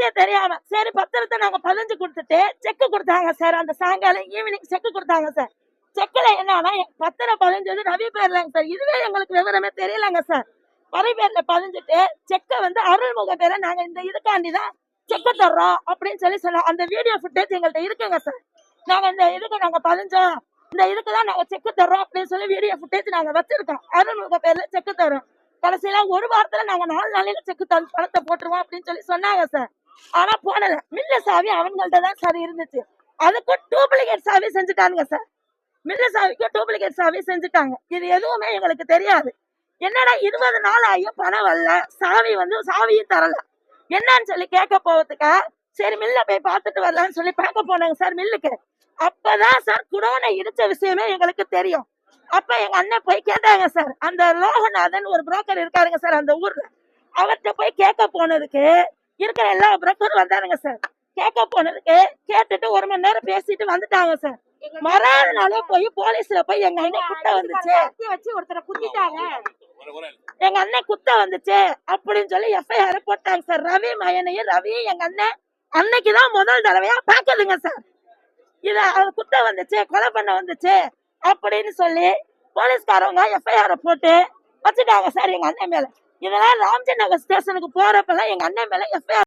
விஷயம் தெரியாம சரி பத்திரத்தை நாங்க பதிஞ்சு கொடுத்துட்டு செக் கொடுத்தாங்க சார். அந்த சாயங்காலம் ஈவினிங் செக் கொடுத்தாங்க சார். செக்ல என்னன்னா பத்திரம் பதிஞ்சது ரவி பேர்லங்க சார். இதுவே எங்களுக்கு விவரமே தெரியலங்க சார். ரவி பேர்ல பதிஞ்சுட்டு செக்கை வந்து அருள்முக பேரை நாங்க இந்த இதுக்காண்டிதான் செக்க தர்றோம் அப்படின்னு சொல்லி சொன்னோம். அந்த வீடியோ ஃபுட்டேஜ் எங்கள்கிட்ட இருக்குங்க சார். நாங்க இந்த இதுக்கு நாங்க பதிஞ்சோம், இந்த இதுக்குதான் நாங்க செக்கு தர்றோம் அப்படின்னு சொல்லி வீடியோ ஃபுட்டேஜ் நாங்க வச்சிருக்கோம். அருள்முக பேர்ல செக்கு தர்றோம். கடைசியில ஒரு வாரத்துல நாங்க 4 நாளையில செக்கு பணத்தை போட்டுருவோம் அப்படின்னு சொல்லி சொன்னாங்க சார். ஆனா போனல மில்ல சாவி அவங்கள்ட்ட தான் சார் இருந்துச்சு. அதுக்கும் டூப்ளிகேட் சாவி செஞ்சுட்டானுங்க சார். மில்ல சாவிக்கும் டூப்ளிகேட் சாவி செஞ்சுட்டாங்க. இது எதுவுமே எங்களுக்கு தெரியாது. என்னடா 20 நாள் ஆகியும் பணம் வரல, சாவி வந்து சாவியும் தரல, என்னன்னு சொல்லி கேட்க போவதுக்கா சரி மில்ல போய் பார்த்துட்டு வரலான்னு சொல்லி பார்க்க போனாங்க சார் மில்லுக்கு. அப்பதான் சார் குடோனை இடிச்ச விஷயமே எங்களுக்கு தெரியும். அப்ப எங்க அண்ணன் போய் கேட்டாங்க சார். அந்த லோகநாதன் ஒரு புரோக்கர் இருக்காருங்க சார் அந்த ஊர்ல. அவர்கிட்ட போய் கேட்க போனதுக்கு இருக்கிற எல்லா புரோக்கரும் வந்தாருங்க சார். கேட்க போனதுக்கு கேட்டுட்டு 1 மணி நேரம் பேசிட்டு வந்துட்டாங்க சார். மறுநாள் நாளே போய் போலீஸ்ல போய் எங்க அண்ணன் குத்த வந்துச்சு வச்சு ஒருத்தரை குத்திட்டாங்க, எங்க அண்ணன் குத்த வந்துச்சு அப்படின்னு சொல்லி எஃப்ஐஆர் போட்டாங்க சார். ரவி மயனையும் ரவியும் எங்க அண்ணன் அன்னைக்குதான் முதல் தடவையா பாக்குதுங்க சார். இத குத்த வந்துச்சு, கொலை பண்ண வந்துச்சு அப்படின்னு சொல்லி போலீஸ்காரவங்க எஃப்ஐஆர் போட்டு வச்சுட்டாங்க சார் எங்க அண்ணன் மேல. இதெல்லாம் ராம்ஜி நகர் ஸ்டேஷனுக்கு போறப்பெல்லாம் எங்க அண்ணன் மேல எஃப்ஐஆர்